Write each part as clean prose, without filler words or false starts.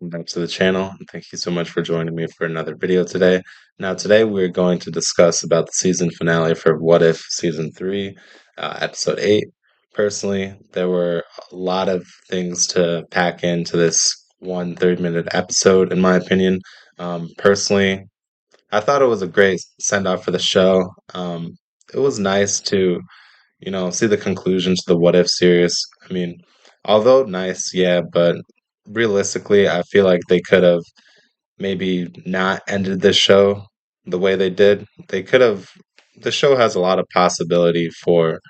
Welcome back to the channel, and thank you so much for joining me for another video today. Now, today we're going to discuss about the season finale for What If Season 3, Episode 8. Personally, there were a lot of things to pack into this one 30-minute episode, in my opinion. Personally, I thought it was a great send-off for the show. It was nice to see the conclusion to the What If series. I mean, although nice, yeah, but realistically, I feel like they could have maybe not ended the show the way they did. They could have. The show has a lot of possibility for.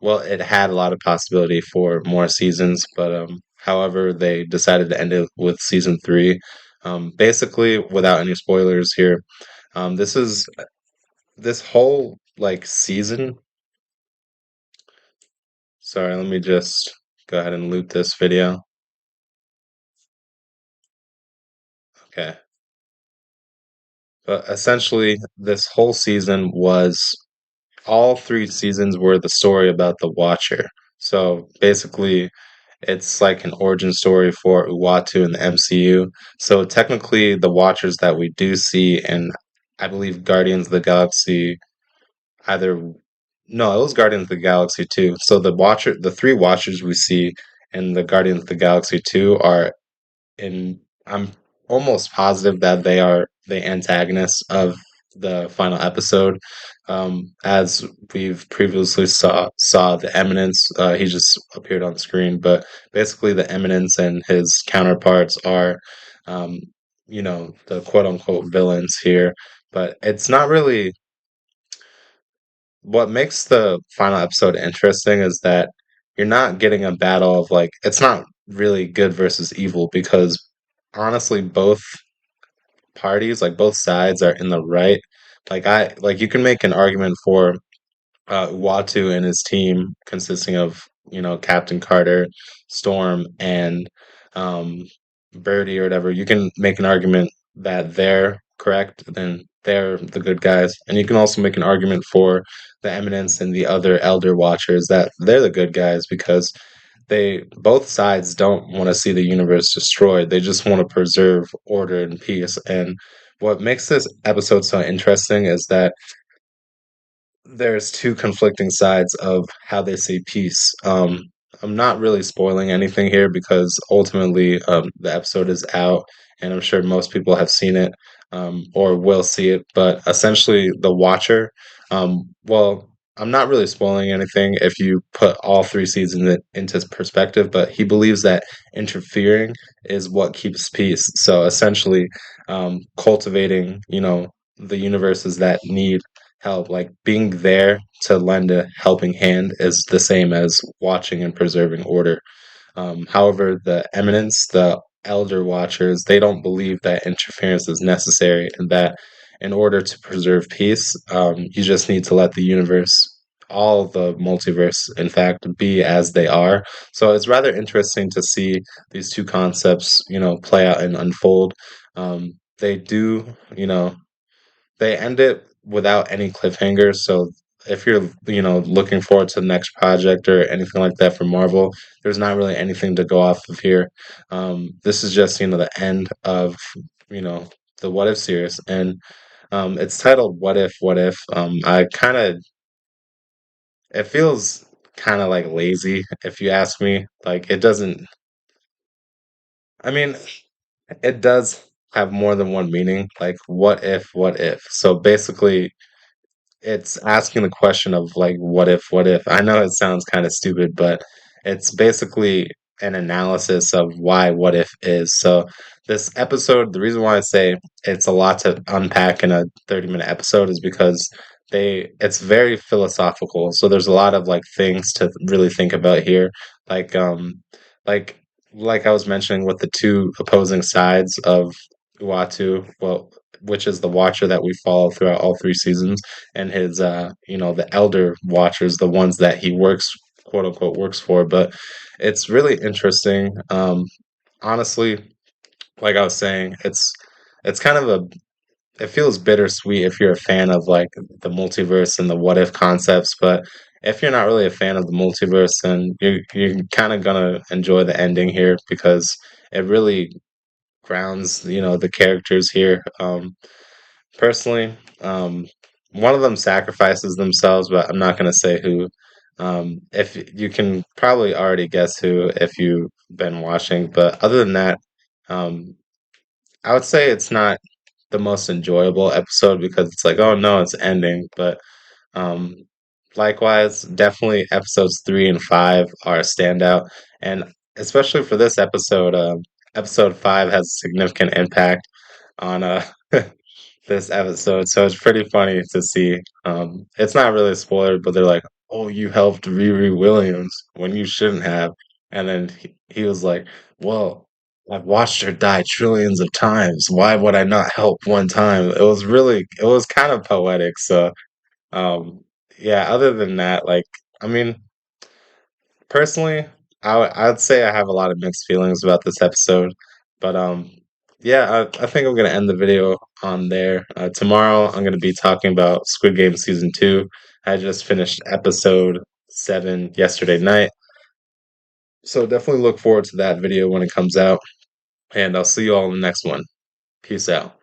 Well, it had a lot of possibility for more seasons, but however, they decided to end it with season 3. Basically, without any spoilers here, this whole like season. Sorry, let me just go ahead and loop this video. Okay. But essentially, this whole season was all 3 seasons were the story about the Watcher. So basically, it's like an origin story for Uatu in the MCU. So technically, the Watchers that we do see in, I believe, Guardians of the Galaxy, either, no, it was Guardians of the Galaxy 2. So the 3 Watchers we see in the Guardians of the Galaxy 2 are and I'm almost positive that they are the antagonists of the final episode. As we've previously saw the Eminence, he just appeared on screen, but basically the Eminence and his counterparts are, um, the quote unquote villains here. But it's not really what makes the final episode interesting is that you're not getting a battle of like it's not really good versus evil because honestly both parties like both sides are in the right. Like you can make an argument for Uatu and his team consisting of, Captain Carter, Storm, and um, Birdie or whatever. You can make an argument that they're correct, then they're the good guys. And you can also make an argument for the Eminence and the other Elder Watchers that they're the good guys because they both sides don't want to see the universe destroyed. They just want to preserve order and peace. And what makes this episode so interesting is that there's 2 conflicting sides of how they see peace. I'm not really spoiling anything here because ultimately, the episode is out, and I'm sure most people have seen it, or will see it. But essentially, the Watcher, well, I'm not really spoiling anything if you put all 3 seasons into perspective, but he believes that interfering is what keeps peace. So essentially, cultivating, the universes that need help. Like being there to lend a helping hand is the same as watching and preserving order. However, the Eminence, the Elder Watchers, they don't believe that interference is necessary and that in order to preserve peace, you just need to let the universe, all the multiverse, in fact, be as they are. So it's rather interesting to see these 2 concepts, play out and unfold. They do, they end it without any cliffhangers, so if you're, looking forward to the next project or anything like that from Marvel, there's not really anything to go off of here. This is just, the end of, you know, the What If series, and it's titled What If, What If. It feels kind of like lazy, if you ask me. Like it doesn't. I mean, it does have more than one meaning. Like what if, what if? So basically, it's asking the question of like what if. I know it sounds kind of stupid, but it's basically an analysis of why what if is. So this episode, the reason why I say it's a lot to unpack in a 30-minute episode is because it's very philosophical. So there's a lot of like things to really think about here. Like like like I was mentioning with the 2 opposing sides of Uatu, well, which is the Watcher that we follow throughout all 3 seasons, and his the elder Watchers, the ones that he works, quote unquote, works for. But it's really interesting. Honestly, like I was saying, it's kind of a it feels bittersweet if you're a fan of like the multiverse and the what if concepts, but if you're not really a fan of the multiverse, then you're kind of gonna enjoy the ending here because it really grounds, the characters here. Personally, one of them sacrifices themselves, but I'm not gonna say who. If you can probably already guess who if you've been watching, but other than that, um, I would say it's not the most enjoyable episode because it's like, oh no, it's ending. But um, likewise, definitely episodes 3 and 5 are a standout, and especially for this episode, episode 5 has a significant impact on this episode, so it's pretty funny to see. It's not really a spoiler, but they're like, "Oh, you helped Riri Williams when you shouldn't have," and then he was like, "Well, I've watched her die trillions of times. Why would I not help one time?" It was kind of poetic. So, um, yeah. Other than that, like, I mean, personally, I'd say I have a lot of mixed feelings about this episode, but yeah, I think I'm gonna end the video on there. Tomorrow, I'm gonna be talking about Squid Game season 2. I just finished episode 7 yesterday night, so definitely look forward to that video when it comes out, and I'll see you all in the next one. Peace out.